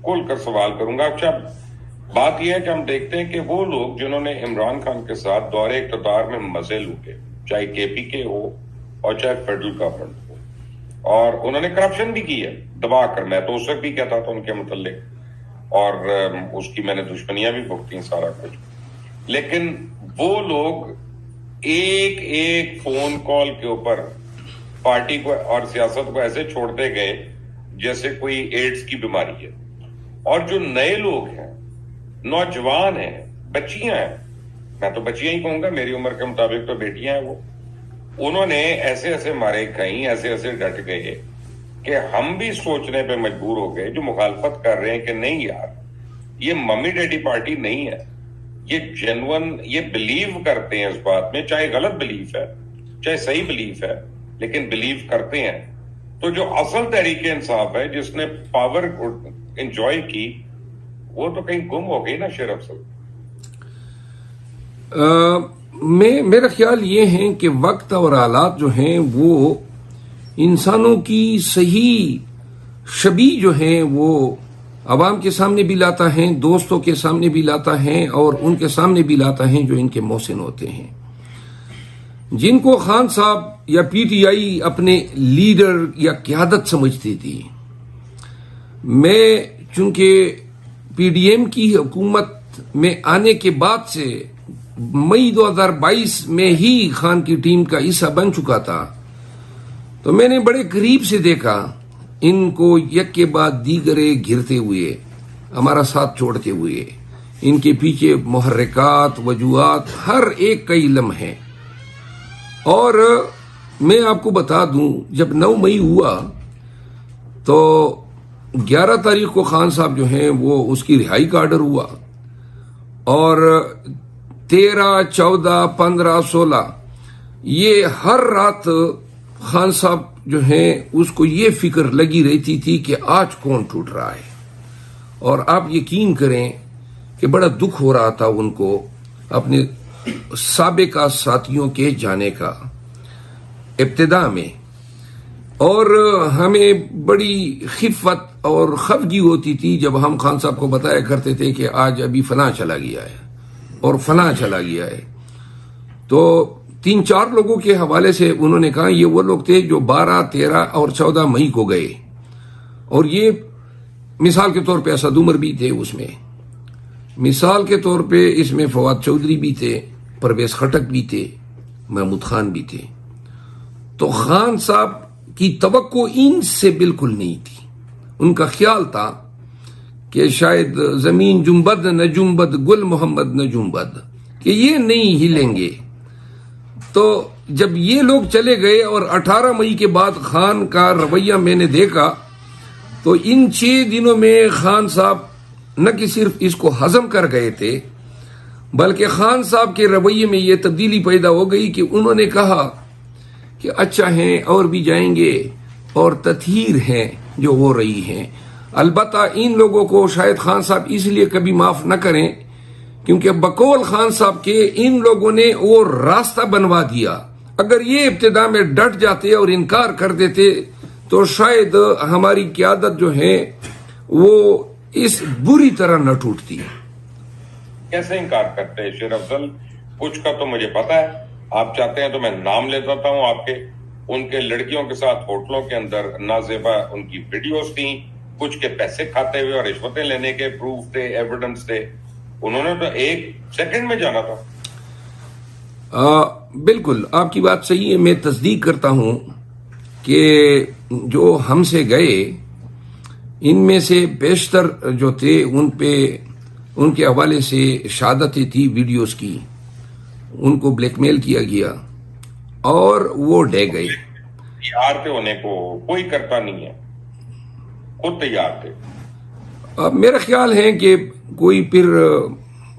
کھول کر سوال کروں گا. اچھا بات یہ ہے کہ ہم دیکھتے ہیں کہ وہ لوگ جنہوں نے عمران خان کے ساتھ دور اقتدار میں مزے لوٹے، چاہے کے پی کے ہو اور چاہے فیڈرل گورنمنٹ ہو، اور انہوں نے کرپشن بھی کی ہے دبا کر. میں تو اس وقت بھی کہتا تھا ان کے متعلق، اور اس کی میں نے دشمنیاں بھی بھگتی سارا کچھ. لیکن وہ لوگ ایک ایک فون کال کے اوپر پارٹی کو اور سیاست کو ایسے چھوڑتے گئے جیسے کوئی ایڈز کی بیماری ہے. اور جو نئے لوگ ہیں، نوجوان ہیں، بچیاں ہیں، میں تو بچیاں ہی کہوں گا، میری عمر کے مطابق تو بیٹیاں ہیں، وہ انہوں نے ایسے ایسے مارے کہیں، ایسے ایسے ڈٹ گئے کہ ہم بھی سوچنے پہ مجبور ہو گئے جو مخالفت کر رہے ہیں کہ نہیں یار، یہ ممی ڈیڈی پارٹی نہیں ہے. یہ جنون، یہ بلیو کرتے ہیں اس بات میں، چاہے غلط بلیف ہے چاہے صحیح بلیف ہے، لیکن بلیو کرتے ہیں. تو جو اصل تحریک انصاف ہے جس نے پاور انجوائے کی، وہ تو کہیں گم ہو گئی نا شیر افضل. میرا خیال یہ ہے کہ وقت اور حالات جو ہیں وہ انسانوں کی صحیح شبیہ جو ہیں وہ عوام کے سامنے بھی لاتا ہے، دوستوں کے سامنے بھی لاتا ہے، اور ان کے سامنے بھی لاتا ہے جو ان کے محسن ہوتے ہیں. جن کو خان صاحب یا پی ٹی آئی اپنے لیڈر یا قیادت سمجھتی تھی، میں چونکہ پی ڈی ایم کی حکومت میں آنے کے بعد سے مئی 2022 میں ہی خان کی ٹیم کا حصہ بن چکا تھا، تو میں نے بڑے قریب سے دیکھا ان کو یک کے بعد دیگرے گرتے ہوئے، ہمارا ساتھ چھوڑتے ہوئے. ان کے پیچھے محرکات، وجوہات، ہر ایک کا علم ہے. اور میں آپ کو بتا دوں، جب 9 مئی ہوا تو 11 تاریخ کو خان صاحب جو ہیں وہ اس کی رہائی کا آرڈر ہوا، اور 13، 14، 15، 16 یہ ہر رات خان صاحب جو ہیں اس کو یہ فکر لگی رہتی تھی کہ آج کون ٹوٹ رہا ہے. اور آپ یقین کریں کہ بڑا دکھ ہو رہا تھا ان کو اپنے سابقہ ساتھیوں کے جانے کا ابتدا میں، اور ہمیں بڑی خفت اور خفگی ہوتی تھی جب ہم خان صاحب کو بتایا کرتے تھے کہ آج ابھی فلاں چلا گیا ہے اور فلاں چلا گیا ہے. تو 3-4 لوگوں کے حوالے سے انہوں نے کہا یہ وہ لوگ تھے جو 12، 13 اور 14 مئی کو گئے، اور یہ مثال کے طور پہ اسد عمر بھی تھے اس میں، مثال کے طور پہ اس میں فواد چودھری بھی تھے، پرویز خٹک بھی تھے، محمود خان بھی تھے. تو خان صاحب کی توقع ان سے بالکل نہیں تھی. ان کا خیال تھا کہ شاید زمین جنبد نہ جنبد، گل محمد نہ جنبد، کہ یہ نہیں ہلیں گے. تو جب یہ لوگ چلے گئے اور 18 مئی کے بعد خان کا رویہ میں نے دیکھا، تو ان 6 دنوں میں خان صاحب نہ کہ صرف اس کو ہضم کر گئے تھے، بلکہ خان صاحب کے رویے میں یہ تبدیلی پیدا ہو گئی کہ انہوں نے کہا کہ اچھا ہیں اور بھی جائیں گے، اور تطہیر ہیں جو ہو رہی ہیں. البتہ ان لوگوں کو شاید خان صاحب اس لیے کبھی معاف نہ کریں کیونکہ بقول خان صاحب کے ان لوگوں نے وہ راستہ بنوا دیا. اگر یہ ابتدا میں ڈٹ جاتے اور انکار کر دیتے تو شاید ہماری قیادت جو ہے وہ اس بری طرح نہ ٹوٹتی. کیسے انکار کرتے ہیں شیر افضل؟ کچھ کا تو مجھے پتا ہے، آپ چاہتے ہیں تو میں نام لے دیتا ہوں آپ کے. ان کے لڑکیوں کے ساتھ ہوٹلوں کے اندر نازیبا ان کی ویڈیوز تھیں، کچھ کے پیسے کھاتے ہوئے اور رشوتیں لینے کے پروف تھے، ایویڈنس تھے. انہوں نے تو 1 سیکنڈ میں جانا تھا. بالکل آپ کی بات صحیح ہے. میں تصدیق کرتا ہوں کہ جو ہم سے گئے ان میں سے بیشتر جو تھے ان کے حوالے سے شہادتیں تھی ویڈیوز کی، ان کو بلیک میل کیا گیا اور وہ ڈے گئے. تیار تھے ہونے کو، کوئی کرتا نہیں ہے، خود تیار تھے. میرا خیال ہے کہ کوئی پھر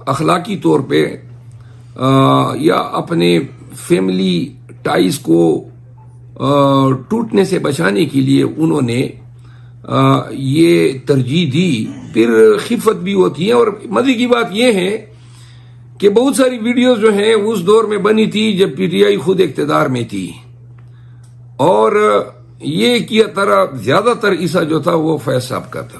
اخلاقی طور پہ یا اپنے فیملی ٹائز کو ٹوٹنے سے بچانے کے لیے انہوں نے یہ ترجیح دی. پھر خفت بھی ہوتی ہے. اور مزے کی بات یہ ہے کہ بہت ساری ویڈیوز جو ہیں اس دور میں بنی تھی جب پی ٹی آئی خود اقتدار میں تھی، اور یہ کی طرح زیادہ تر حصہ جو تھا وہ فیض صاحب کا تھا.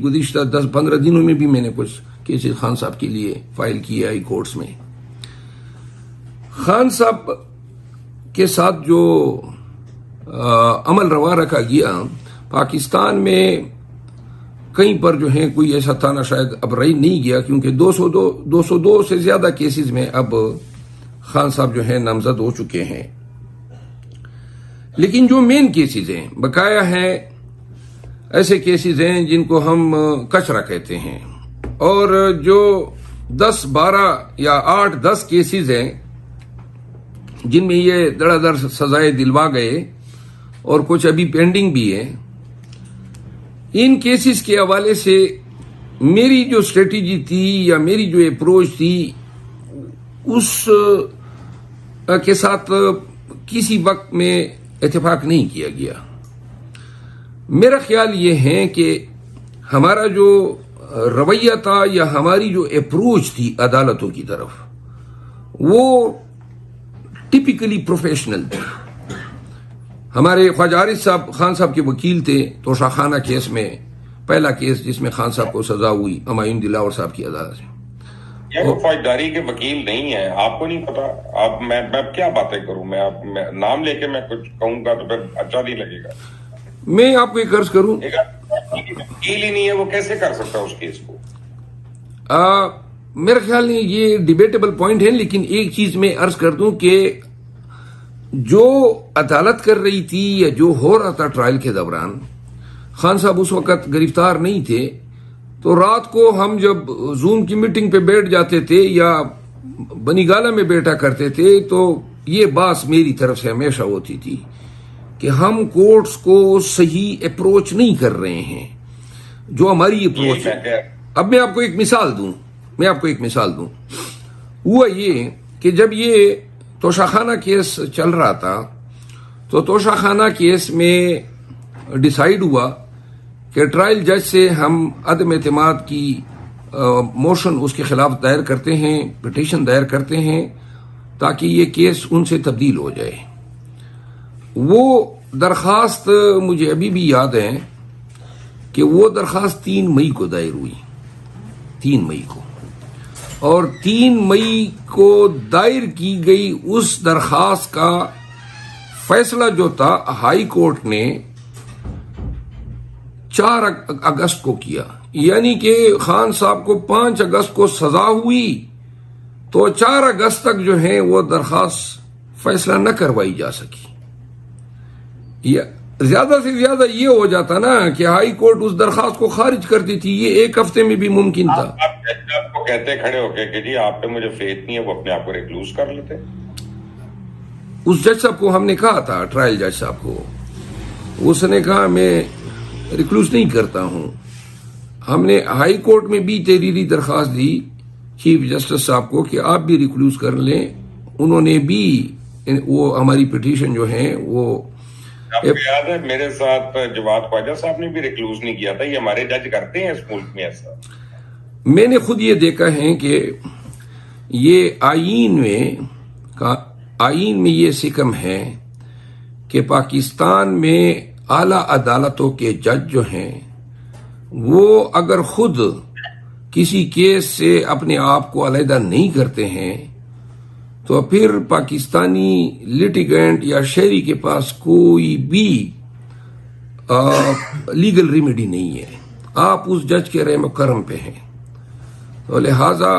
گزشتہ 10-15 دنوں میں بھی میں نے کچھ کیسز خان صاحب کے لیے فائل کیے ہائی کورٹس میں۔ خان صاحب کے ساتھ جو عمل روا رکھا گیا، پاکستان میں کہیں پر جو ہیں کوئی ایسا تھانہ شاید اب رہ نہیں گیا، کیونکہ 202 سے زیادہ کیسز میں اب خان صاحب جو ہیں نامزد ہو چکے ہیں۔ لیکن جو مین کیسز ہیں، بقایا ہیں ایسے کیسز ہیں جن کو ہم کچرا کہتے ہیں، اور جو 10-12 یا 8-10 کیسز ہیں جن میں یہ دڑا دڑ سزائیں دلوا گئے اور کچھ ابھی پینڈنگ بھی ہے، ان کیسز کے حوالے سے میری جو اسٹریٹجی تھی یا میری جو اپروچ تھی، اس کے ساتھ کسی وقت میں اتفاق نہیں کیا گیا۔ میرا خیال یہ ہے کہ ہمارا جو رویہ تھا یا ہماری جو اپروچ تھی عدالتوں کی طرف، وہ ٹپیکلی پروفیشنل تھی۔ ہمارے خواجہ عارف صاحب خان صاحب کے وکیل تھے توشہ خانہ کیس میں، پہلا کیس جس میں خان صاحب کو سزا ہوئی ہمایوں دلاور صاحب کی عدالت سے۔ یہ وہ فوجداری کے وکیل نہیں ہیں، آپ کو نہیں پتا۔ آپ میں کیا باتیں کروں، میں نام لے کے میں کچھ کہوں گا تو پھر اچھا نہیں لگے گا۔ میں آپ کو ایک عرض کروں، وکیل ہی نہیں ہے، وہ کیسے کر سکتا اس کیس کو؟ میرا خیال نہیں، یہ ڈیبیٹیبل پوائنٹ ہے، لیکن ایک چیز میں عرض کر دوں کہ جو عدالت کر رہی تھی یا جو ہو رہا تھا ٹرائل کے دوران، خان صاحب اس وقت گرفتار نہیں تھے، تو رات کو ہم جب زوم کی میٹنگ پہ بیٹھ جاتے تھے یا بنی گالہ میں بیٹھا کرتے تھے، تو یہ بات میری طرف سے ہمیشہ ہوتی تھی کہ ہم کورٹس کو صحیح اپروچ نہیں کر رہے ہیں۔ جو ہماری اپروچ ہے، اب میں آپ کو ایک مثال دوں، ہوا یہ کہ جب یہ توشہ خانہ کیس چل رہا تھا، تو توشہ خانہ کیس میں ڈیسائیڈ ہوا کہ ٹرائل جج سے ہم عدم اعتماد کی موشن اس کے خلاف دائر کرتے ہیں، پٹیشن دائر کرتے ہیں، تاکہ یہ کیس ان سے تبدیل ہو جائے۔ وہ درخواست مجھے ابھی بھی یاد ہے کہ وہ درخواست 3 مئی کو دائر ہوئی، 3 مئی کو، اور 3 مئی کو دائر کی گئی اس درخواست کا فیصلہ جو تھا ہائی کورٹ نے 4 اگست کو کیا، یعنی کہ خان صاحب کو 5 اگست کو سزا ہوئی، تو 4 اگست تک جو ہے وہ درخواست فیصلہ نہ کروائی جا سکی۔ زیادہ سے زیادہ یہ ہو جاتا نا کہ ہائی کورٹ اس درخواست کو خارج کرتی تھی، یہ 1 ہفتے میں بھی ممکن تھا۔ آپ کو کہتے کھڑے ہو کے کہ جی آپ پہ مجھے فیتھ نہیں ہے، وہ اپنے آپ کو ریکلوز کر لیتے۔ اس جج صاحب کو ہم نے کہا تھا، ٹرائل جج صاحب کو، اس نے کہا میں ریکلوز نہیں کرتا ہوں۔ ہم نے ہائی کورٹ میں بھی تحریری درخواست دی چیف جسٹس صاحب کو کہ آپ بھی ریکلوز کر لیں، انہوں نے بھی وہ ہماری پٹیشن جو ہے وہ، آپ کو یاد ہے میرے ساتھ جواد خواجہ صاحب نے بھی ریکلوز نہیں کیا تھا۔ یہ ہمارے جج کرتے ہیں اس ملک میں ایسا۔ میں نے خود یہ دیکھا ہے کہ یہ آئین میں یہ سکم ہے کہ پاکستان میں اعلیٰ عدالتوں کے جج جو ہیں وہ اگر خود کسی کیس سے اپنے آپ کو علیحدہ نہیں کرتے ہیں تو پھر پاکستانی لٹیگنٹ یا شہری کے پاس کوئی بھی لیگل ریمیڈی نہیں ہے، آپ اس جج کے رحم و کرم پہ ہیں۔ تو لہذا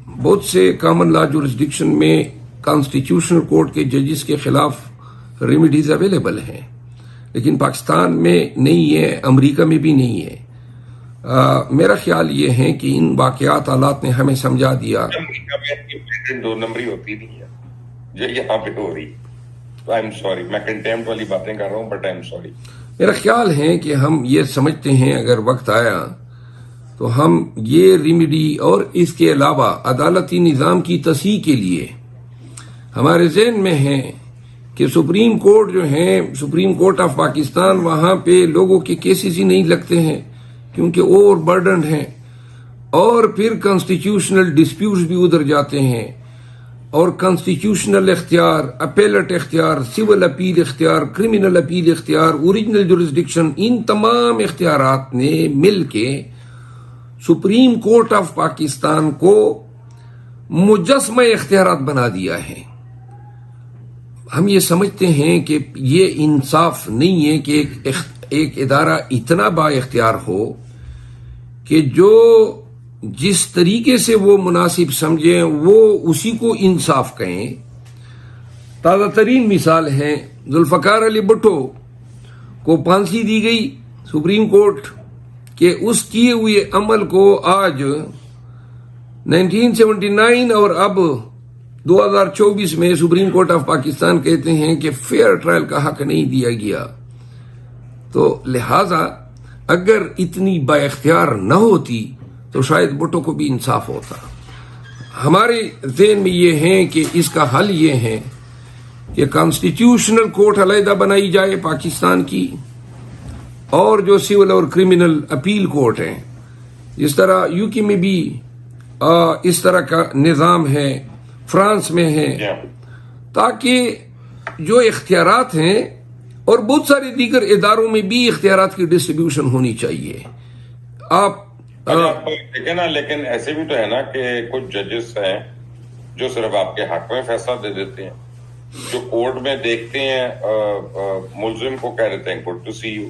بہت سے کامن لا جورسڈکشن میں کانسٹیٹیوشنل کورٹ کے ججز کے خلاف ریمیڈیز اویلیبل ہیں، لیکن پاکستان میں نہیں ہے، امریکہ میں بھی نہیں ہے۔ میرا خیال یہ ہے کہ ان واقعات حالات نے ہمیں سمجھا دیا۔ امریکہ میں 2 نمبری ہوتی نہیں ہے جو یہاں پہ ہو رہی۔ آئی ایم سوری، میں کنٹیمپٹ والی باتیں کر رہا ہوں، بٹ آئی ایم سوری۔ میرا خیال ہے کہ ہم یہ سمجھتے ہیں اگر وقت آیا تو ہم یہ ریمیڈی اور اس کے علاوہ عدالتی نظام کی تصحیح کے لیے ہمارے ذہن میں ہے کہ سپریم کورٹ جو ہے، سپریم کورٹ آف پاکستان، وہاں پہ لوگوں کے کیسز ہی نہیں لگتے ہیں کیونکہ اوور برڈنڈ ہیں، اور پھر کانسٹیٹیوشنل ڈسپیوٹس بھی ادھر جاتے ہیں۔ اور کانسٹیٹیوشنل اختیار، اپیلٹ اختیار، سول اپیل اختیار، کرمنل اپیل اختیار، اوریجنل جورسڈکشن، ان تمام اختیارات نے مل کے سپریم کورٹ آف پاکستان کو مجسمہ اختیارات بنا دیا ہے. ہم یہ سمجھتے ہیں کہ یہ انصاف نہیں ہے کہ ایک ادارہ اتنا با اختیار ہو کہ جو جس طریقے سے وہ مناسب سمجھیں وہ اسی کو انصاف کہیں. تازہ ترین مثال ہے ذوالفقار علی بھٹو کو پھانسی دی گئی سپریم کورٹ کہ اس کیے ہوئے عمل کو آج 1979 اور اب 2024 میں سپریم کورٹ آف پاکستان کہتے ہیں کہ فیئر ٹرائل کا حق نہیں دیا گیا. تو لہذا اگر اتنی با اختیار نہ ہوتی تو شاید بھٹو کو بھی انصاف ہوتا. ہمارے ذہن میں یہ ہے کہ اس کا حل یہ ہے کہ کانسٹیٹیوشنل کورٹ علیحدہ بنائی جائے پاکستان کی، اور جو سول اور کرمنل اپیل کورٹ ہیں، جس طرح یو کے میں بھی اس طرح کا نظام ہے، فرانس میں ہے، تاکہ جو اختیارات ہیں اور بہت سارے دیگر اداروں میں بھی اختیارات کی ڈسٹریبیوشن ہونی چاہیے. آپ دیکھیں نا، لیکن ایسے بھی تو ہے نا کہ کچھ ججز ہیں جو صرف آپ کے حق میں فیصلہ دے دیتے ہیں، جو کورٹ میں دیکھتے ہیں ملزم کو کہہ دیتے ہیں گڈ ٹو سی یو،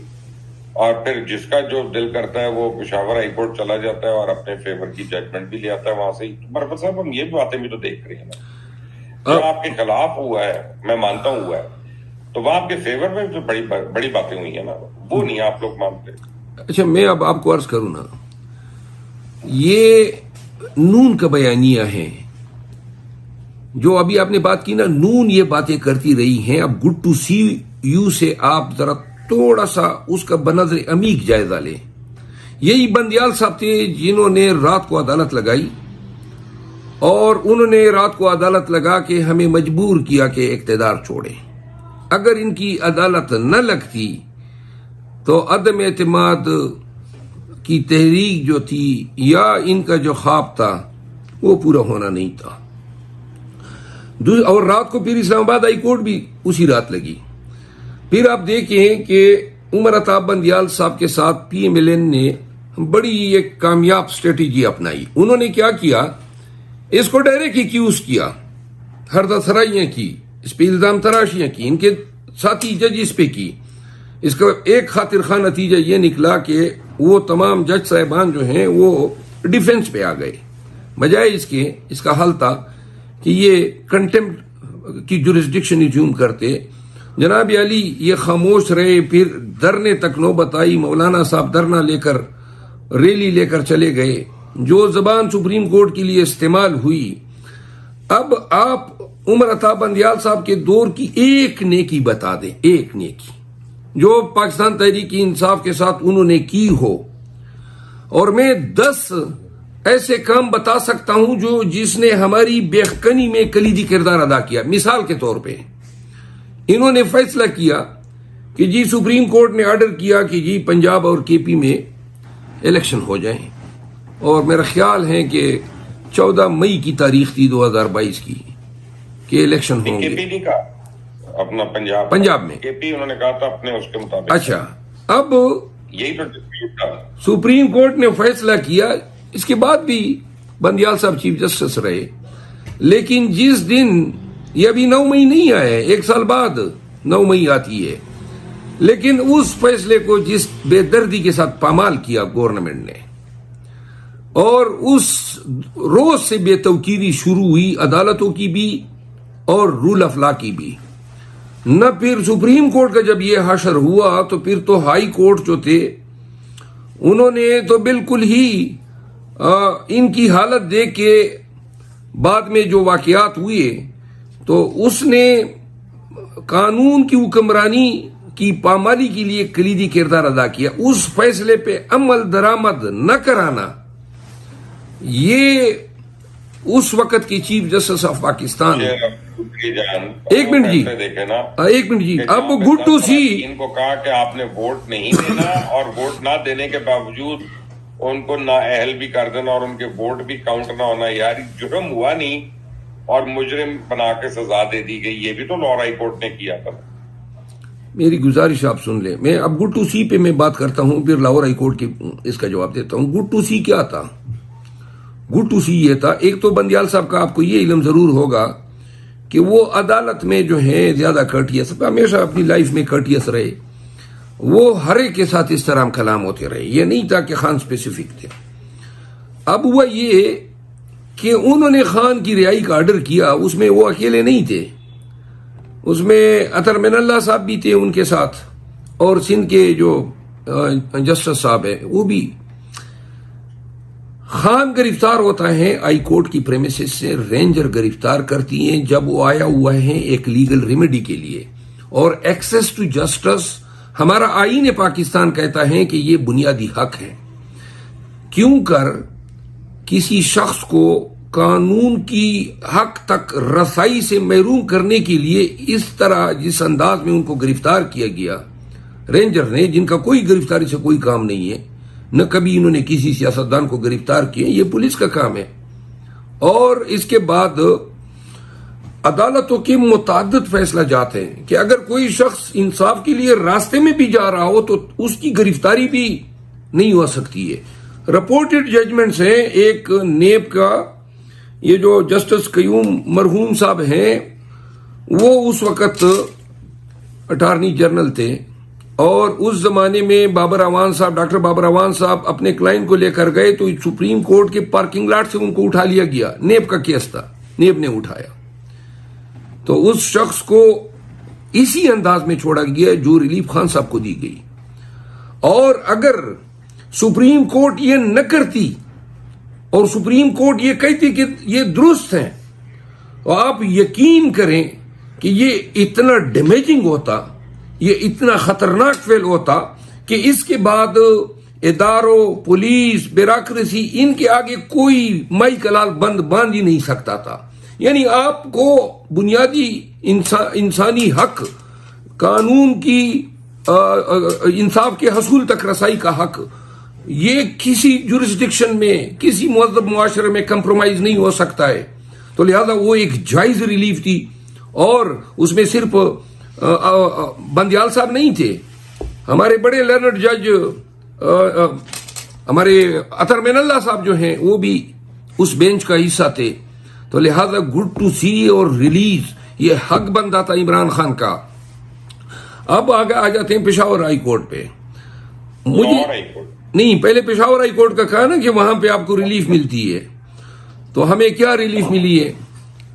اور پھر جس کا جو دل کرتا ہے وہ پشاور ہائی کورٹ چلا جاتا ہے اور اپنے فیور کی ججمنٹ بھی لے آتا ہے وہاں سے ہی. مرفت صاحب، ہم یہ باتیں بھی تو دیکھ رہے ہیں نا، جو آپ کے خلاف ہوا ہے، میں مانتا ہوں ہوا ہے، تو وہ آپ کے فیور میں جو بڑی باتیں ہوئی ہیں نا، وہ نہیں آپ لوگ مانتے. اچھا، میں اب آپ کو عرض کروں نا، یہ نون کا بیانیہ ہے جو ابھی آپ نے بات کی نا، نون یہ باتیں کرتی رہی ہیں. اب گڈ ٹو سی یو سے آپ ذرا تھوڑا سا اس کا بنظر عمیق جائزہ لیں. یہی بندیال صاحب تھے جنہوں نے رات کو عدالت لگائی، اور انہوں نے رات کو عدالت لگا کے ہمیں مجبور کیا کہ اقتدار چھوڑیں. اگر ان کی عدالت نہ لگتی تو عدم اعتماد کی تحریک جو تھی یا ان کا جو خواب تھا وہ پورا ہونا نہیں تھا. اور رات کو پھر اسلام آباد ہائی کورٹ بھی اسی رات لگی. پھر آپ دیکھیں کہ عمر عطاب بندیال صاحب کے ساتھ پی ایم ایل این نے بڑی ایک کامیاب اسٹریٹجی اپنائی. انہوں نے کیا کیا، اس کو ڈائریکٹ ایکیوز کیا، ہردہ سرائیاں کی، اس پہ الزام تراشیاں کی، ان کے ساتھی جج اس پہ کی. اس کا ایک خاطر خواہ نتیجہ یہ نکلا کہ وہ تمام جج صاحبان جو ہیں وہ ڈیفنس پہ آ گئے. بجائے اس کا حل تھا کہ یہ کنٹمپٹ کی جورسڈکشن ایزیوم کرتے. جناب علی یہ خاموش رہے، پھر دھرنے تک نوبت آئی، مولانا صاحب دھرنا لے کر ریلی لے کر چلے گئے، جو زبان سپریم کورٹ کے لیے استعمال ہوئی. اب آپ عمر عطاب بندیال صاحب کے دور کی ایک نیکی بتا دیں، ایک نیکی جو پاکستان تحریک انصاف کے ساتھ انہوں نے کی ہو. اور میں 10 ایسے کام بتا سکتا ہوں جس نے ہماری بےخکنی میں کلیدی کردار ادا کیا. مثال کے طور پہ انہوں نے فیصلہ کیا کہ جی سپریم کورٹ نے آرڈر کیا کہ جی پنجاب اور کے پی میں الیکشن ہو جائیں، اور میرا خیال ہے کہ 14 مئی کی تاریخ تھی 2022 کی کہ الیکشن ہوں گے. کے پی نہیں کہا اپنا پنجاب میں، کے پی انہوں نے کہا تھا اپنے اس کے مطابق. اچھا، اب یہی تو ڈسپیوٹ تھا. سپریم کورٹ نے فیصلہ کیا. اس کے بعد بھی بندیال صاحب چیف جسٹس رہے، لیکن جس دن یہ ابھی 9 مئی نہیں آئے، 1 سال بعد 9 مئی آتی ہے، لیکن اس فیصلے کو جس بے دردی کے ساتھ پامال کیا گورنمنٹ نے، اور اس روز سے بے توقیری شروع ہوئی عدالتوں کی بھی اور رول آف لا کی بھی. نہ پھر سپریم کورٹ کا جب یہ حشر ہوا تو پھر تو ہائی کورٹ جو تھے انہوں نے تو بالکل ہی ان کی حالت دیکھ کے بعد میں جو واقعات ہوئے تو اس نے قانون کی حکمرانی کی پامالی کے لیے کلیدی کردار ادا کیا. اس فیصلے پہ عمل درآمد نہ کرانا، یہ اس وقت کی چیف جسٹس آف پاکستان. ایک منٹ جی، اب گڈ ٹو سی ان کو کہا کہ آپ نے ووٹ نہیں دینا، اور ووٹ نہ دینے کے باوجود ان کو نااہل بھی کر دینا اور ان کے ووٹ بھی کاؤنٹ نہ ہونا. یار جرم ہوا نہیں اور مجرم بنا کے سزا دے دی گئی. یہ بھی تو لاہور ہائی کورٹ نے کیا تھا. میری گزارش آپ سن لیں. میں اب گڈ ٹو سی پہ میں بات کرتا ہوں، پھر لاہور ہائی کورٹ کی اس کا جواب دیتا ہوں. گڈ ٹو سی کیا تھا؟ گڈ ٹو سی یہ تھا، ایک تو بندیال صاحب کا آپ کو یہ علم ضرور ہوگا کہ وہ عدالت میں جو ہے زیادہ کرٹیس، ہمیشہ اپنی لائف میں کرٹیس رہے. وہ ہر ایک کے ساتھ اس طرح کلام ہوتے رہے، یہ نہیں تھا کہ خان اسپیسیفک تھے. اب ہوا یہ کہ انہوں نے خان کی رہائی کا آرڈر کیا، اس میں وہ اکیلے نہیں تھے، اس میں اطہر من اللہ صاحب بھی تھے ان کے ساتھ، اور سندھ کے جو جسٹس صاحب ہیں وہ بھی. خان گرفتار ہوتا ہے ہائی کورٹ کی پریمیسز سے، رینجر گرفتار کرتی ہیں جب وہ آیا ہوا ہے ایک لیگل ریمیڈی کے لیے. اور ایکسیس ٹو جسٹس ہمارا آئین پاکستان کہتا ہے کہ یہ بنیادی حق ہے. کیوں کر کسی شخص کو قانون کی حق تک رسائی سے محروم کرنے کے لیے اس طرح جس انداز میں ان کو گرفتار کیا گیا رینجر نے، جن کا کوئی گرفتاری سے کوئی کام نہیں ہے، نہ کبھی انہوں نے کسی سیاستدان کو گرفتار کیا، یہ پولیس کا کام ہے. اور اس کے بعد عدالتوں کے متعدد فیصلہ جات ہیں کہ اگر کوئی شخص انصاف کے لیے راستے میں بھی جا رہا ہو تو اس کی گرفتاری بھی نہیں ہو سکتی ہے. رپورٹڈ ججمنٹس ہیں. ایک نیب کا یہ جو جسٹس قیوم مرحوم صاحب ہیں، وہ اس وقت اٹارنی جنرل تھے، اور اس زمانے میں بابر اعوان صاحب، ڈاکٹر بابر اعوان صاحب اپنے کلائنٹ کو لے کر گئے تو سپریم کورٹ کے پارکنگ لاٹ سے ان کو اٹھا لیا گیا. نیب کا کیس تھا، نیب نے اٹھایا، تو اس شخص کو اسی انداز میں چھوڑا گیا جو ریلیف خان صاحب کو دی گئی. اور اگر سپریم کورٹ یہ نہ کرتی اور سپریم کورٹ یہ کہتی کہ یہ درست ہیں، تو آپ یقین کریں کہ یہ اتنا ڈیمیجنگ ہوتا، یہ اتنا خطرناک فعل ہوتا کہ اس کے بعد اداروں، پولیس، بیوروکریسی، ان کے آگے کوئی مائی کلال بند باندھ ہی نہیں سکتا تھا. یعنی آپ کو بنیادی انسانی حق، قانون کی انصاف کے حصول تک رسائی کا حق، یہ کسی جورسڈکشن میں، کسی مہذب معاشرے میں کمپرومائز نہیں ہو سکتا ہے. تو لہذا وہ ایک جائز ریلیف تھی. اور اس میں صرف بندیال صاحب نہیں تھے، ہمارے بڑے لرنڈ جج ہمارے اطہر من اللہ صاحب جو ہیں وہ بھی اس بینچ کا حصہ تھے. تو لہذا گڈ ٹو سی اور ریلیز یہ حق بنتا تھا عمران خان کا. اب آگے آ جاتے ہیں پشاور ہائی کورٹ پہ. نہیں، پہلے پشاور ہائی کورٹ کا کہا نا کہ وہاں پہ آپ کو ریلیف ملتی ہے. تو ہمیں کیا ریلیف ملی ہے؟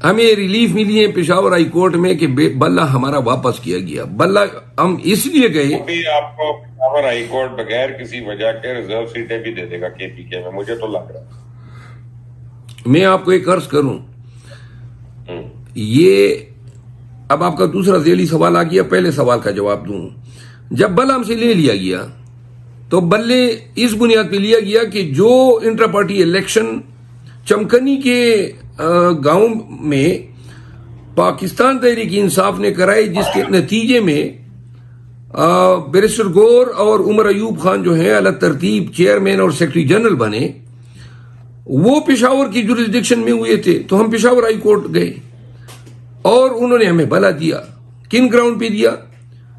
ہمیں ریلیف ملی ہے پشاور ہائی کورٹ میں کہ بلہ ہمارا واپس کیا گیا. بلہ ہم اس لیے گئے، آپ کو پشاور ہائی کورٹ بغیر کسی وجہ کے ریزرو سیٹیں بھی دے دے گا کے پی کے میں، مجھے تو لگ رہا ہے. میں آپ کو ایک عرض کروں، یہ اب آپ کا دوسرا ذیلی سوال آ گیا، پہلے سوال کا جواب دوں. جب بلہ ہم سے لے لیا گیا تو بلے اس بنیاد پہ لیا گیا کہ جو انٹرا پارٹی الیکشن چمکنی کے گاؤں میں پاکستان تحریک انصاف نے کرائی، جس کے نتیجے میں بیرسٹر گور اور عمر ایوب خان جو ہیں اعلی ترتیب چیئرمین اور سیکرٹری جنرل بنے، وہ پشاور کی جورسڈکشن میں ہوئے تھے. تو ہم پشاور ہائی کورٹ گئے اور انہوں نے ہمیں بلا دیا. کن گراؤنڈ پہ دیا؟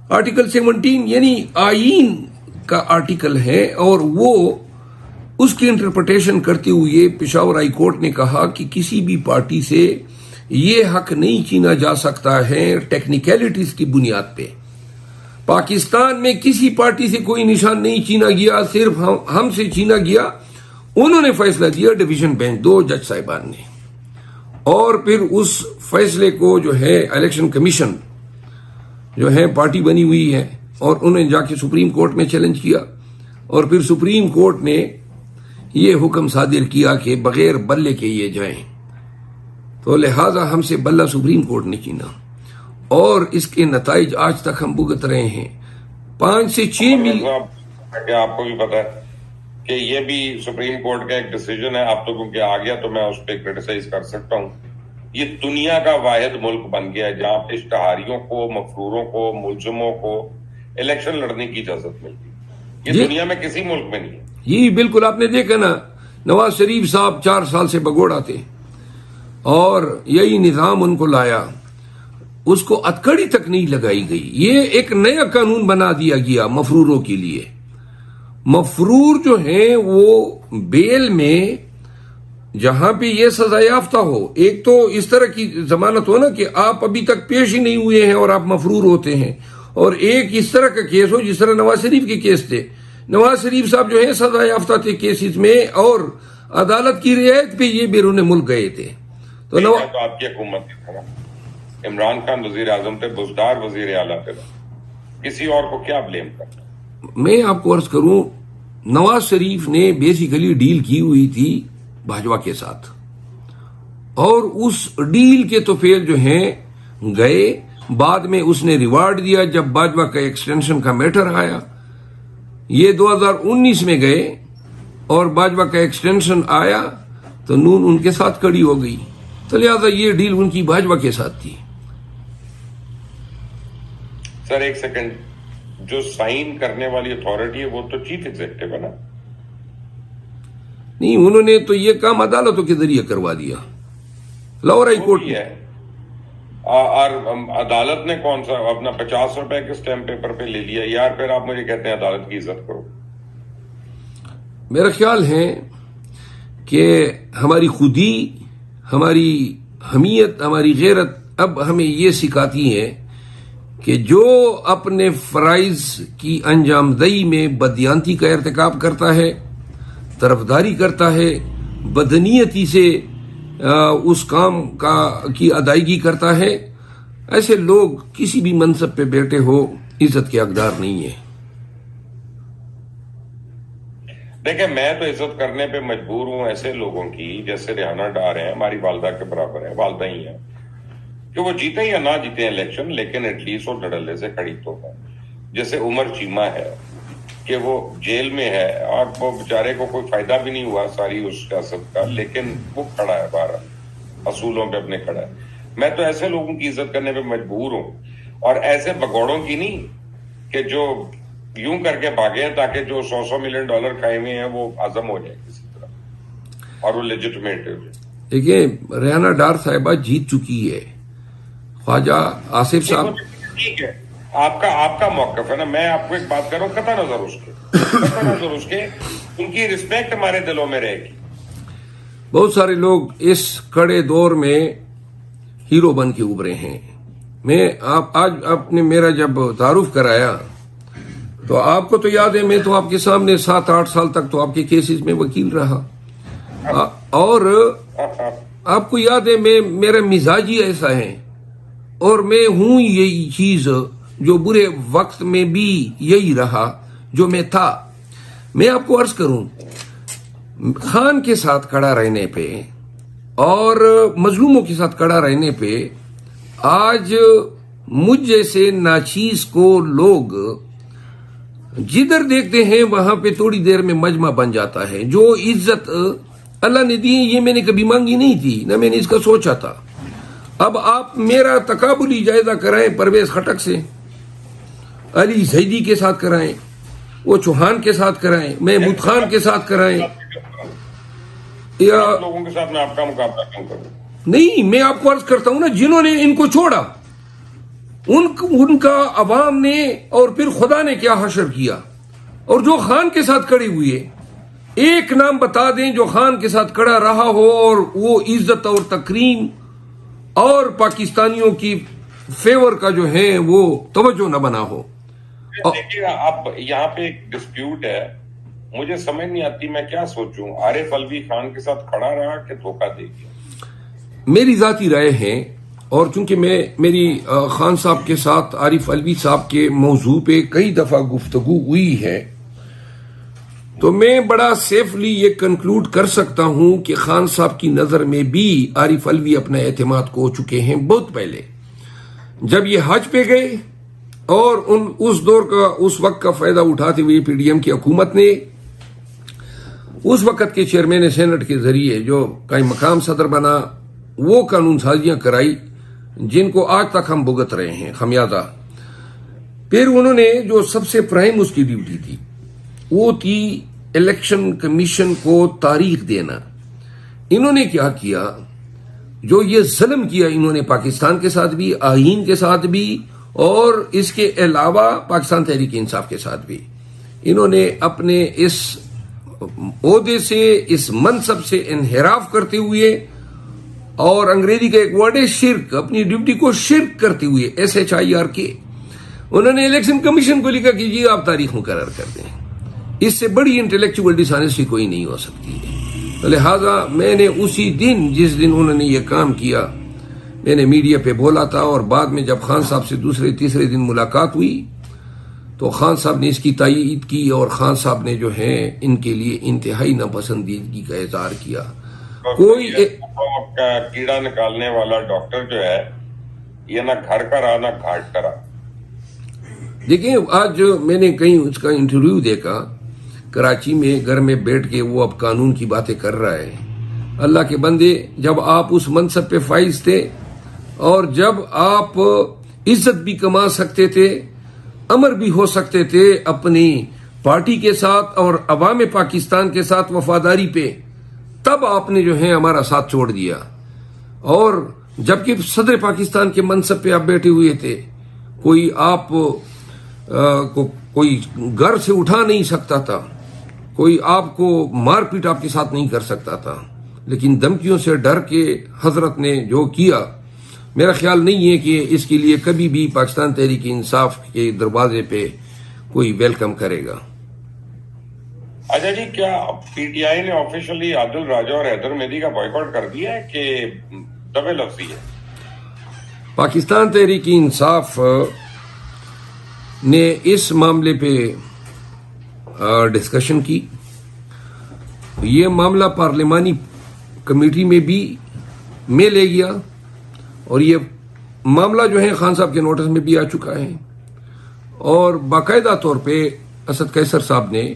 آرٹیکل 17 یعنی آئین کا آرٹیکل ہے، اور وہ اس کی انٹرپریٹیشن کرتے ہوئے پشاور ہائی کورٹ نے کہا کہ کسی بھی پارٹی سے یہ حق نہیں چھینا جا سکتا ہے ٹیکنیکلٹیز کی بنیاد پہ. پاکستان میں کسی پارٹی سے کوئی نشان نہیں چھینا گیا، صرف ہم سے چھینا گیا. انہوں نے فیصلہ دیا ڈویژن بینچ 2 جج صاحبان نے، اور پھر اس فیصلے کو جو ہے الیکشن کمیشن جو ہے پارٹی بنی ہوئی ہے، اور انہوں نے جا کے سپریم کورٹ میں چیلنج کیا، اور پھر سپریم کورٹ نے یہ حکم صادر کیا کہ بغیر بلے کے یہ جائیں. تو لہذا ہم سے بلہ سپریم کورٹ نے چھینا، اور اس کے نتائج آج تک ہم بھگت رہے ہیں. 5 سے 6 ملین. آپ کو بھی پتا ہے کہ یہ بھی سپریم کورٹ کا ایک ڈیسیجن ہے. آپ تو کیونکہ آ گیا تو میں اس پہ کرٹیسائز کر سکتا ہوں. یہ دنیا کا واحد ملک بن گیا ہے جہاں پہ اشتہاریوں کو، مفروروں کو، ملزموں کو الیکشن لڑنے کی اجازت ملتی ہے. یہ دنیا میں کسی ملک میں نہیں ہے. جی بالکل، آپ نے دیکھا نا، نواز شریف صاحب 4 سال سے بگوڑ آتے، اور یہی نظام ان کو لایا، اس کو اتکڑی تک نہیں لگائی گئی. یہ ایک نیا قانون بنا دیا گیا مفروروں کے لیے. مفرور جو ہیں وہ بیل میں جہاں پہ یہ سزا یافتہ ہو، ایک تو اس طرح کی ضمانت ہو نا کہ آپ ابھی تک پیش ہی نہیں ہوئے ہیں اور آپ مفرور ہوتے ہیں، اور ایک اس طرح کا کیس ہو جس طرح نواز شریف کے کیس تھے. نواز شریف صاحب جو ہیں سزا یافتہ تھے کیسز میں، اور عدالت کی رعایت پہ یہ بیرون ملک گئے تھے. تو آپ کی حکومت تھی، عمران خان وزیر اعظم تھے، بزدار وزیر اعلیٰ تھے، کسی اور کو کیا بلیم کرنا؟ میں آپ کو عرض کروں، نواز شریف نے بیسیکلی ڈیل کی ہوئی تھی باجوہ کے ساتھ، اور اس ڈیل کے توفیل جو ہیں گئے. بعد میں اس نے ریوارڈ دیا جب باجوہ کا ایکسٹینشن کا میٹر آیا. یہ 2019 میں گئے اور باجوہ کا ایکسٹینشن آیا تو نون ان کے ساتھ کڑی ہو گئی، تو لہذا یہ ڈیل ان کی باجوہ کے ساتھ تھی. سر ایک سیکنڈ، جو سائن کرنے والی اتھارٹی ہے وہ تو چیف ایگزیکٹو ہے نا؟ نہیں، انہوں نے تو یہ کام عدالتوں کے ذریعے کروا دیا، لاہور ہائی کورٹ ہے. اور عدالت نے کون سا اپنا 50 روپے کے سٹیمپ پیپر پہ لے لیا یار؟ پھر آپ مجھے کہتے ہیں عدالت کی عزت کرو. میرا خیال ہے کہ ہماری خودی، ہماری حمیت، ہماری غیرت اب ہمیں یہ سکھاتی ہے کہ جو اپنے فرائض کی انجام دہی میں بددیانتی کا ارتکاب کرتا ہے، طرفداری کرتا ہے، بدنیتی سے اس کام کی ادائیگی کرتا ہے، ایسے لوگ کسی بھی منصب پہ بیٹھے ہو عزت کے حقدار نہیں ہے. دیکھیں، میں تو عزت کرنے پہ مجبور ہوں ایسے لوگوں کی جیسے ریحانہ ڈار ہیں، ہماری والدہ کے برابر ہیں، والدہ ہی ہیں، کہ وہ جیتے یا نہ جیتے الیکشن لیکن ایٹ لیسٹ وہ ڈڈلے سے کھڑی تو ہے. جیسے عمر چیمہ ہے کہ وہ جیل میں ہے اور وہ بیچارے کو کوئی فائدہ بھی نہیں ہوا ساری اس سیاست کا، لیکن وہ کھڑا ہے باہر اصولوں پہ اپنے کھڑا ہے. میں تو ایسے لوگوں کی عزت کرنے پہ مجبور ہوں، اور ایسے بگوڑوں کی نہیں کہ جو یوں کر کے بھاگے ہیں تاکہ جو $100 ملین کھائے ہوئے ہیں وہ عزم ہو جائے کسی طرح اور وہ لیجٹمیٹ ہو جائے. دیکھیں، ریحانہ ڈار صاحبہ جیت چکی ہے. خواجہ آصف صاحب، ٹھیک ہے، آپ کا موقف ہے نا. میں آپ کو ایک بات کر رہا ہوں، قطع نظر اس کے ان کی رسپیکٹ ہمارے دلوں میں رہے گی. بہت سارے لوگ اس کڑے دور میں ہیرو بن کے ابھرے ہیں. آج آپ نے میرا جب تعارف کرایا تو آپ کو تو یاد ہے، میں تو آپ کے سامنے 7-8 سال تک تو آپ کے کیسز میں وکیل رہا، اور آپ کو یاد ہے میرا مزاج ہی ایسا ہے، اور میں ہوں یہی چیز جو برے وقت میں بھی یہی رہا جو میں تھا. میں آپ کو عرض کروں، خان کے ساتھ کھڑا رہنے پہ اور مظلوموں کے ساتھ کھڑا رہنے پہ آج مجھ جیسے ناچیز کو لوگ جدھر دیکھتے ہیں وہاں پہ تھوڑی دیر میں مجمع بن جاتا ہے. جو عزت اللہ نے دی یہ میں نے کبھی مانگی نہیں تھی، نہ میں نے اس کا سوچا تھا. اب آپ میرا تقابلی جائزہ کرائیں پرویز خٹک سے، علی زیدی کے ساتھ کرائیں، وہ چوہان کے ساتھ کرائیں، محمود خان کے ساتھ کرائیں، یا لوگوں کے ساتھ میں آپ کا مقابلہ کیوں کروں؟ نہیں، میں آپ کو عرض کرتا ہوں نا، جنہوں نے ان کو چھوڑا ان کا عوام نے اور پھر خدا نے کیا حشر کیا. اور جو خان کے ساتھ کھڑے ہوئے، ایک نام بتا دیں جو خان کے ساتھ کھڑا رہا ہو اور وہ عزت اور تکریم اور پاکستانیوں کی فیور کا جو ہے وہ توجہ نہ بنا ہو. دیکھیے، اب یہاں پہ ایک ڈسپیوٹ ہے، مجھے سمجھ نہیں آتی میں کیا سوچوں. عارف الوی خان کے ساتھ کھڑا رہا کہ دھوکہ دے گیا؟ میری ذاتی رائے ہے، اور چونکہ میری خان صاحب کے ساتھ عارف الوی صاحب کے موضوع پہ کئی دفعہ گفتگو ہوئی ہے، تو میں بڑا سیفلی یہ کنکلوڈ کر سکتا ہوں کہ خان صاحب کی نظر میں بھی عارف الوی اپنے اعتماد کو چکے ہیں. بہت پہلے جب یہ حج پہ گئے اور اس دور کا اس وقت کا فائدہ اٹھاتے ہوئے پی ڈی ایم کی حکومت نے اس وقت کے چیئرمین سینٹ کے ذریعے جو قائم مقام صدر بنا وہ قانون سازیاں کرائی جن کو آج تک ہم بھگت رہے ہیں خمیازہ. پھر انہوں نے جو سب سے پرائم اس کی ڈیوٹی تھی وہ تھی الیکشن کمیشن کو تاریخ دینا. انہوں نے کیا کیا، جو یہ ظلم کیا انہوں نے پاکستان کے ساتھ بھی، آئین کے ساتھ بھی، اور اس کے علاوہ پاکستان تحریک انصاف کے ساتھ بھی، انہوں نے اپنے اس عہدے سے، اس منصب سے انحراف کرتے ہوئے، اور انگریزی کا ایک ورڈ ہے شرک، اپنی ڈیوٹی کو شرک کرتے ہوئے SHIRK، انہوں نے الیکشن کمیشن کو لکھا کہ جی آپ تاریخ مقرر کر دیں۔ اس سے بڑی انٹلیکچوئل ڈسانیسٹی کوئی نہیں ہو سکتی ہے۔ لہذا میں نے اسی دن، جس دن انہوں نے یہ کام کیا، میں نے میڈیا پہ بولا تھا، اور بعد میں جب خان صاحب سے دوسرے تیسرے دن ملاقات ہوئی تو خان صاحب نے اس کی تائید کی، اور خان صاحب نے جو ہے ان کے لیے انتہائی ناپسندیدگی کا اظہار کیا۔ کوئی کیڑا نکالنے والا ڈاکٹر جو ہے یہ نہ گھر کا رہا نہ گھاٹ کا رہا۔ دیکھیں، آج میں نے کہیں اس کا انٹرویو دیکھا کراچی میں، گھر میں بیٹھ کے وہ اب قانون کی باتیں کر رہا ہے۔ اللہ کے بندے، جب آپ اس منصب پہ فائز تھے، اور جب آپ عزت بھی کما سکتے تھے، امر بھی ہو سکتے تھے اپنی پارٹی کے ساتھ اور عوام پاکستان کے ساتھ وفاداری پہ، تب آپ نے جو ہے ہمارا ساتھ چھوڑ دیا۔ اور جبکہ صدر پاکستان کے منصب پہ آپ بیٹھے ہوئے تھے، کوئی آپ کو کوئی گھر سے اٹھا نہیں سکتا تھا، کوئی آپ کو مار پیٹ آپ کے ساتھ نہیں کر سکتا تھا، لیکن دھمکیوں سے ڈر کے حضرت نے جو کیا، میرا خیال نہیں ہے کہ اس کے لیے کبھی بھی پاکستان تحریک انصاف کے دروازے پہ کوئی ویلکم کرے گا۔ اچھا جی، کیا PTI نے آفیشلی عادل راجہ اور حیدر مہدی کا بائیکاٹ کر دیا ہے کہ دبے لفظی ہے؟ پاکستان تحریک انصاف نے اس معاملے پہ ڈسکشن کی، یہ معاملہ پارلیمانی کمیٹی میں بھی میں لے گیا، اور یہ معاملہ جو ہے خان صاحب کے نوٹس میں بھی آ چکا ہے، اور باقاعدہ طور پہ اسد قیصر صاحب نے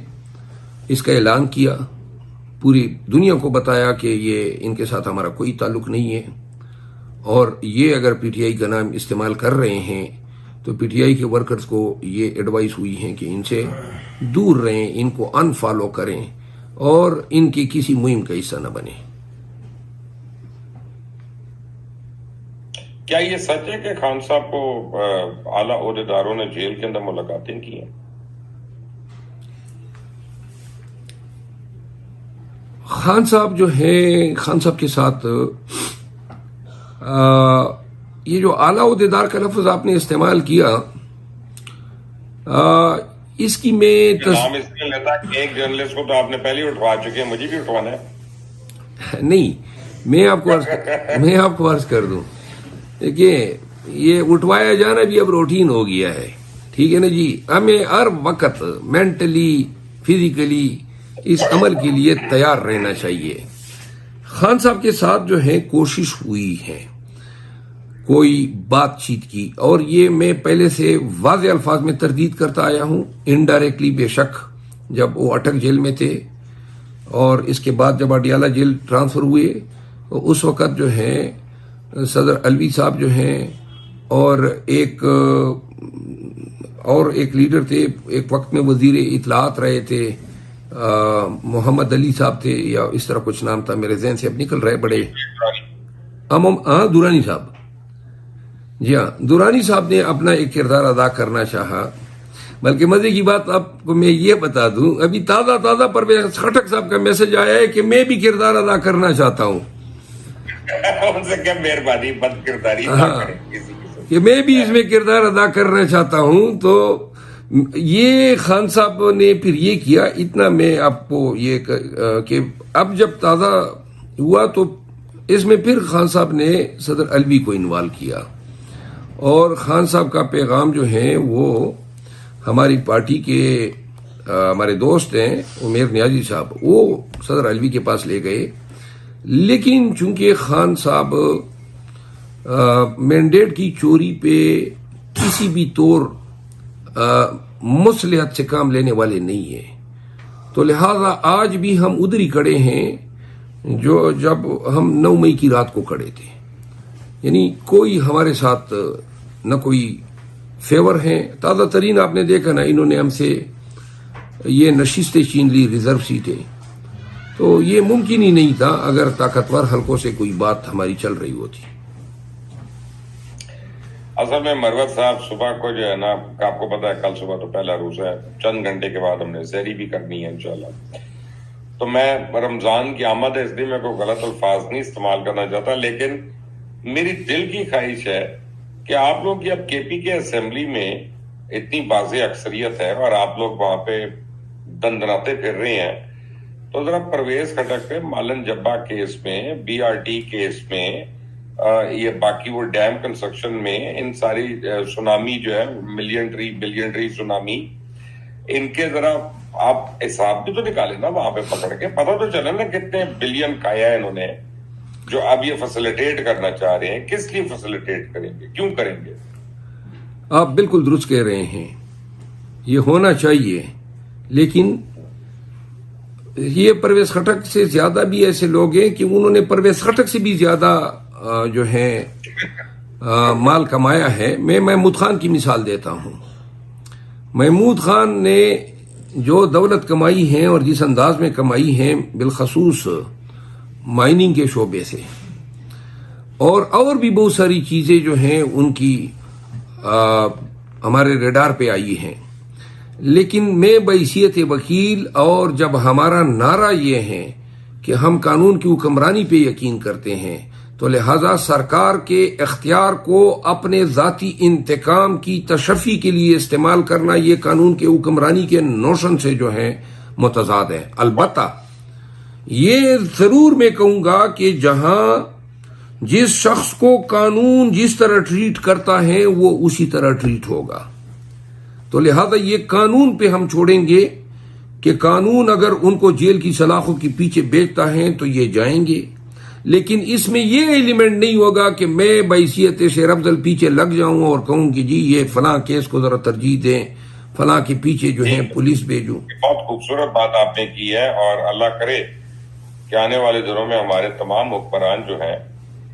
اس کا اعلان کیا، پوری دنیا کو بتایا کہ یہ ان کے ساتھ ہمارا کوئی تعلق نہیں ہے، اور یہ اگر PTI کا نام استعمال کر رہے ہیں تو PTI کے ورکرز کو یہ ایڈوائس ہوئی ہے کہ ان سے دور رہیں، ان کو انفالو کریں، اور ان کی کسی مہم کا حصہ نہ بنیں۔ کیا یہ سچ ہے کہ خان صاحب کو اعلیٰ عہدیداروں نے جیل کے اندر ملاقاتیں کی ہیں؟ خان صاحب جو ہے، خان صاحب کے ساتھ یہ جو اعلیٰ عہدیدار کا لفظ آپ نے استعمال کیا، اس کی میں نام اس لیے لیتا کہ ایک جرنلسٹ کو تو آپ نے پہلے ہی اٹھوا چکے ہیں، مجھے بھی اٹھوانا ہے۔ نہیں، میں آپ کو عرض کر دوں، دیکھیے یہ اٹھوایا جانا بھی اب روٹین ہو گیا ہے، ٹھیک ہے نا جی۔ ہمیں ہر وقت مینٹلی فزیکلی اس عمل کے لیے تیار رہنا چاہیے۔ خان صاحب کے ساتھ جو ہے کوشش ہوئی ہے کوئی بات چیت کی، اور یہ میں پہلے سے واضح الفاظ میں تردید کرتا آیا ہوں، انڈائریکٹلی بے شک جب وہ اٹک جیل میں تھے، اور اس کے بعد جب اڈیالہ جیل ٹرانسفر ہوئے تو اس وقت جو ہے صدر علوی صاحب جو ہیں، اور ایک لیڈر تھے، ایک وقت میں وزیر اطلاعات رہے تھے، محمد علی صاحب تھے، یا اس طرح کچھ نام تھا، میرے ذہن سے اب نکل رہے، بڑے دورانی صاحب، جی ہاں، دورانی صاحب نے اپنا ایک کردار ادا کرنا چاہا۔ بلکہ مزے کی بات آپ کو میں یہ بتا دوں، ابھی تازہ پرویز خٹک صاحب کا میسج آیا ہے کہ میں بھی کردار ادا کرنا چاہتا ہوں، ان سے کیا مہربانی بد کرداری کہ میں بھی اس میں کردار ادا کرنا چاہتا ہوں۔ تو یہ خان صاحب نے پھر یہ کیا، اتنا میں آپ کو یہ کہ اب جب تازہ ہوا تو اس میں پھر خان صاحب نے صدر علوی کو انوالو کیا، اور خان صاحب کا پیغام جو ہے وہ ہماری پارٹی کے ہمارے دوست ہیں عمیر نیازی صاحب، وہ صدر علوی کے پاس لے گئے، لیکن چونکہ خان صاحب مینڈیٹ کی چوری پہ کسی بھی طور مصلحت سے کام لینے والے نہیں ہیں، تو لہذا آج بھی ہم ادھر ہی کھڑے ہیں جو جب ہم 9 مئی کی رات کو کھڑے تھے، یعنی کوئی ہمارے ساتھ نہ کوئی فیور ہیں۔ تازہ ترین آپ نے دیکھا نا، انہوں نے ہم سے یہ نشستیں چھین لی، ریزرو سیٹیں، تو یہ ممکن ہی نہیں تھا اگر طاقتور حلقوں سے کوئی بات ہماری چل رہی ہوتی. اصل میں مروت صاحب صبح کو جو ہے نا، آپ کو پتا ہے کل صبح تو پہلا روزہ ہے، چند گھنٹے کے بعد ہم نے سحری بھی کرنی ہے انشاءاللہ. تو میں رمضان کی آمد ہے، اس لیے میں کوئی غلط الفاظ نہیں استعمال کرنا چاہتا، لیکن میری دل کی خواہش ہے کہ آپ لوگ کی اب کے پی کے اسمبلی میں اتنی واضح اکثریت ہے اور آپ لوگ وہاں پہ دندناتے پھر رہے ہیں، تو ذرا پرویز خٹک پہ مالن جبا کیس میں، بی آر ٹی کیس میں، یہ باقی وہ ڈیم کنسٹرکشن میں، ان ساری سونامی جو ہے ملین ٹری سونامی، ان کے ذرا آپ حساب بھی تو نکالیں نا وہاں پہ پکڑ کے، پتہ تو چلے نا کتنے بلین کھایا ہے انہوں نے، جو اب یہ فیسیلیٹیٹ کرنا چاہ رہے ہیں. کس لیے فیسیلیٹیٹ کریں گے، کیوں کریں گے؟ آپ بالکل درست کہہ رہے ہیں، یہ ہونا چاہیے، لیکن یہ پرویز خٹک سے زیادہ بھی ایسے لوگ ہیں کہ انہوں نے پرویز خٹک سے بھی زیادہ جو ہے مال کمایا ہے. میں محمود خان کی مثال دیتا ہوں. محمود خان نے جو دولت کمائی ہے اور جس انداز میں کمائی ہے، بالخصوص مائننگ کے شعبے سے، اور بھی بہت ساری چیزیں جو ہیں ان کی ہمارے ریڈار پہ آئی ہیں. لیکن میں بحیثیت وکیل، اور جب ہمارا نعرہ یہ ہے کہ ہم قانون کی حکمرانی پہ یقین کرتے ہیں، تو لہذا سرکار کے اختیار کو اپنے ذاتی انتقام کی تشفی کے لیے استعمال کرنا یہ قانون کے حکمرانی کے نوشن سے جو ہے متضاد ہے. البتہ یہ ضرور میں کہوں گا کہ جہاں جس شخص کو قانون جس طرح ٹریٹ کرتا ہے وہ اسی طرح ٹریٹ ہوگا. تو لہذا یہ قانون پہ ہم چھوڑیں گے کہ قانون اگر ان کو جیل کی سلاخوں کے پیچھے بیچتا ہے تو یہ جائیں گے، لیکن اس میں یہ ایلیمنٹ نہیں ہوگا کہ میں بحیثیت شیر افضل پیچھے لگ جاؤں اور کہوں کہ جی یہ فلاں کیس کو ذرا ترجیح دیں، فلاں کے پیچھے جو ہے پولیس بھیجوں. بہت خوبصورت بات آپ نے کی ہے، اور اللہ کرے کہ آنے والے دنوں میں ہمارے تمام حکمران جو ہیں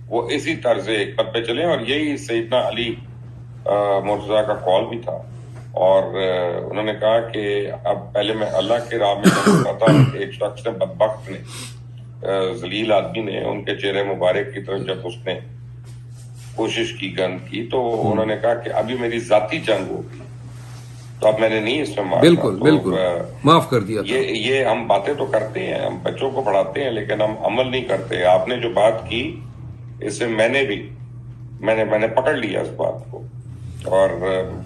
وہ اسی طرز حکمت پہ چلیں. اور یہی سیدنا علی مرتضیٰ کا قول بھی تھا، اور انہوں نے کہا کہ اب پہلے میں اللہ کے راہ میں چلتا تھا. ایک شخص نے، بدبخت نے، ذلیل آدمی نے ان کے چہرے مبارک کی طرف جب اس نے کوشش کی گند کی، تو انہوں نے کہا کہ ابھی میری ذاتی جنگ ہوگی، تو اب میں نے نہیں اس میں مارا. بالکل معاف کر دیا. یہ ہم باتیں تو کرتے ہیں، ہم بچوں کو پڑھاتے ہیں، لیکن ہم عمل نہیں کرتے. آپ نے جو بات کی اس سے میں نے پکڑ لیا اس بات کو، اور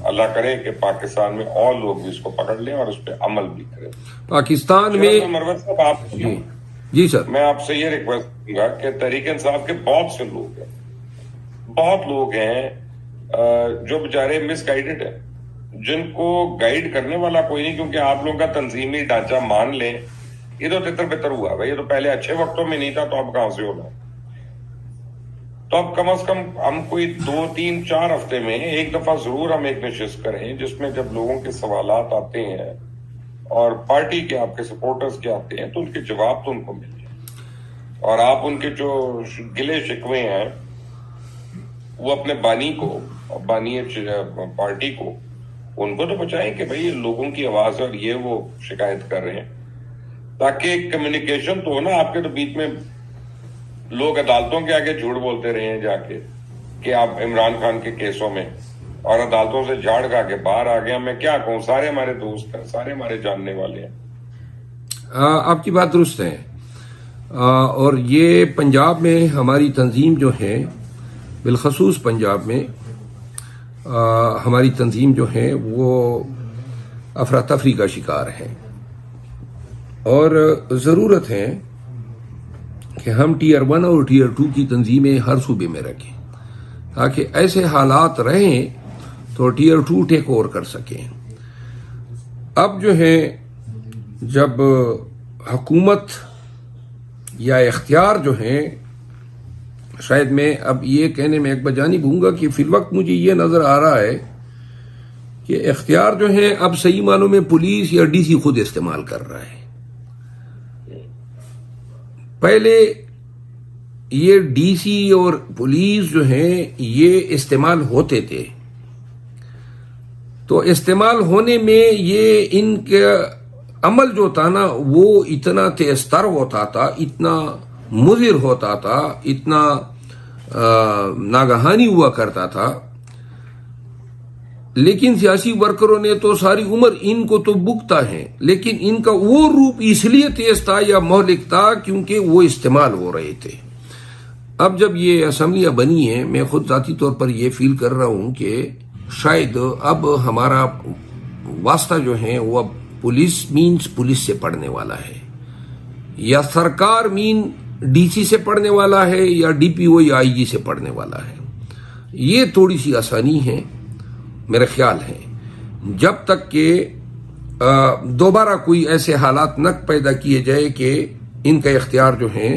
اللہ کرے کہ پاکستان میں اور لوگ بھی اس کو پکڑ لیں اور اس پہ عمل بھی کریں. پاکستان میں مروت صاحب، آپ جی سر، میں آپ سے یہ ریکویسٹ کروں گا کہ تحریک انصاف کے بہت سے لوگ ہیں، بہت لوگ ہیں جو بیچارے مس گائیڈڈ ہیں، جن کو گائیڈ کرنے والا کوئی نہیں. کیونکہ آپ لوگوں کا تنظیمی ڈھانچہ مان لیں، یہ تو تتر بتر ہوا بھائی، یہ تو پہلے اچھے وقتوں میں نہیں تھا، تو اب کہاں سے ہونا. تو اب کم از کم ہم کوئی 2 3 4 ہفتے میں ایک دفعہ ضرور ہم ایک نشست کریں، جس میں جب لوگوں کے سوالات آتے ہیں اور پارٹی کے، آپ کے سپورٹرز کے آتے ہیں، تو ان کے جواب تو ان کو مل جائے، اور آپ ان کے جو گلے شکوے ہیں وہ اپنے بانی کو، بانی پارٹی کو، ان کو تو بچائیں کہ بھئی لوگوں کی آواز اور یہ وہ شکایت کر رہے ہیں، تاکہ کمیونیکیشن تو ہو نا. آپ کے تو بیچ میں لوگ عدالتوں کے آگے جھوٹ بولتے رہے ہیں جا کے کہ آپ عمران خان کے کیسوں میں، اور عدالتوں سے جھاڑ کھا کے باہر آ گیا. میں کیا کہوں، سارے ہمارے دوست ہیں، سارے ہمارے جاننے والے ہیں. آپ کی بات درست ہے، اور یہ پنجاب میں ہماری تنظیم جو ہے، بالخصوص پنجاب میں ہماری تنظیم جو ہے وہ افراتفری کا شکار ہے، اور ضرورت ہے کہ ہم ٹیئر 1 اور ٹیئر 2 کی تنظیمیں ہر صوبے میں رکھیں، تاکہ ایسے حالات رہیں تو ٹیئر 2 ٹیک اوور کر سکیں. اب جو ہے جب حکومت یا اختیار جو ہیں، شاید میں اب یہ کہنے میں ایک بجانب ہوں گا کہ فی الوقت مجھے یہ نظر آ رہا ہے کہ اختیار جو ہیں اب صحیح معنوں میں پولیس یا ڈی سی خود استعمال کر رہا ہے. پہلے یہ ڈی سی اور پولیس جو ہیں یہ استعمال ہوتے تھے، تو استعمال ہونے میں یہ ان کے عمل جو تھا نا وہ اتنا تیز تر ہوتا تھا، اتنا مضر ہوتا تھا، اتنا ناگہانی ہوا کرتا تھا. لیکن سیاسی ورکروں نے تو ساری عمر ان کو تو بکتا ہے، لیکن ان کا وہ روپ اس لیے تیز تھا یا مہلک تھا کیونکہ وہ استعمال ہو رہے تھے. اب جب یہ اسمبلیاں بنی ہیں، میں خود ذاتی طور پر یہ فیل کر رہا ہوں کہ شاید اب ہمارا واسطہ جو ہے وہ اب پولیس سے پڑھنے والا ہے، یا سرکار ڈی سی سے پڑھنے والا ہے، یا ڈی پی او یا آئی جی سے پڑھنے والا ہے. یہ تھوڑی سی آسانی ہے میرا خیال ہے، جب تک کہ دوبارہ کوئی ایسے حالات نہ پیدا کیے جائے کہ ان کا اختیار جو ہے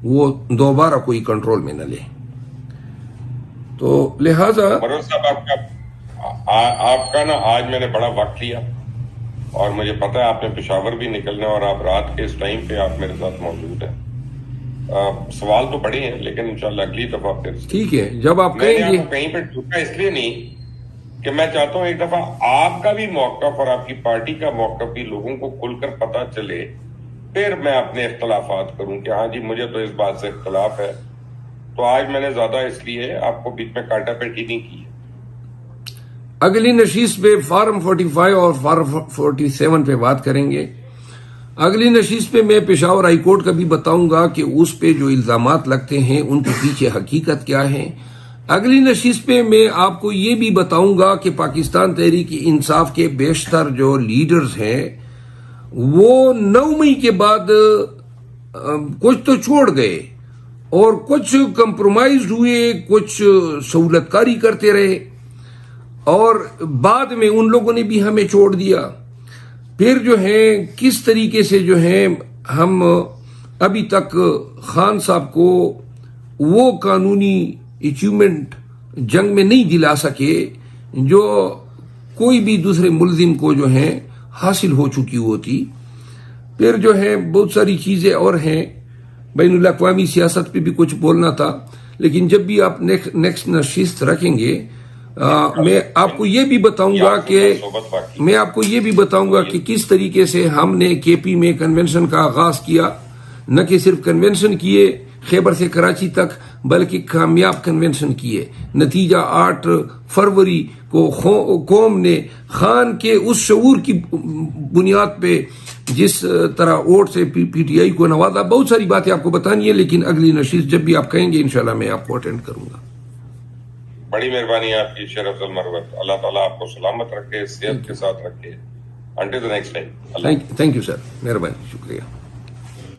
وہ دوبارہ کوئی کنٹرول میں نہ لے. تو لہذا مروت صاحب آپ کا نا آج میں نے بڑا وقت لیا، اور مجھے پتا ہے آپ نے پشاور بھی نکلنا ہے، اور آپ رات کے اس ٹائم پہ آپ میرے ساتھ موجود ہیں. سوال تو بڑے ہیں لیکن انشاءاللہ اگلی دفعہ پھر ٹھیک ہے. جب آپ کہیں گے کہیں پہ ٹوٹا اس لیے نہیں کہ میں چاہتا ہوں ایک دفعہ آپ کا بھی موقف اور آپ کی پارٹی کا موقف بھی لوگوں کو کھل کر پتا چلے، پھر میں اپنے اختلافات کروں کہ ہاں جی مجھے تو اس بات سے اختلاف ہے. تو آج میں نے زیادہ اس لیے آپ کو بیچ میں کاٹا پیٹی نہیں کی ہے. اگلی نشست پہ فارم 45 اور فارم 47 پہ بات کریں گے. اگلی نشست پہ میں پشاور ہائی کورٹ کا بھی بتاؤں گا کہ اس پہ جو الزامات لگتے ہیں ان کے پیچھے حقیقت کیا ہے. اگلی نشست پہ میں آپ کو یہ بھی بتاؤں گا کہ پاکستان تحریک انصاف کے بیشتر جو لیڈرز ہیں وہ 9 مئی کے بعد کچھ تو چھوڑ گئے اور کچھ کمپرومائز ہوئے، کچھ سہولت کاری کرتے رہے، اور بعد میں ان لوگوں نے بھی ہمیں چھوڑ دیا. پھر جو ہے کس طریقے سے جو ہے ہم ابھی تک خان صاحب کو وہ قانونی اچیومنٹ جنگ میں نہیں دلا سکے جو کوئی بھی دوسرے ملزم کو جو ہے حاصل ہو چکی ہوتی. پھر جو ہے بہت ساری چیزیں اور ہیں، بین الاقوامی سیاست پہ بھی کچھ بولنا تھا، لیکن جب بھی آپ نیکسٹ نشست رکھیں گے میں آپ کو یہ بھی بتاؤں گا کہ کس طریقے سے ہم نے کے پی میں کنونشن کا آغاز کیا. نہ کہ صرف کنونشن کیے خیبر سے کراچی تک، بلکہ کامیاب کنونشن کیے. نتیجہ 8 فروری کو قوم نے خان کے اس شعور کی بنیاد پہ جس طرح ووٹ سے پی ٹی آئی کو نوازا. بہت ساری باتیں آپ کو بتانی ہے، لیکن اگلی نشست جب بھی آپ کہیں گے انشاءاللہ میں آپ کو اٹینڈ کروں گا. بڑی مہربانی آپ کی شیر افضل مروت. اللہ تعالیٰ آپ کو سلامت رکھے، صحت کے ساتھ رکھے. Until the next time. Thank you sir, مہربانی، شکریہ.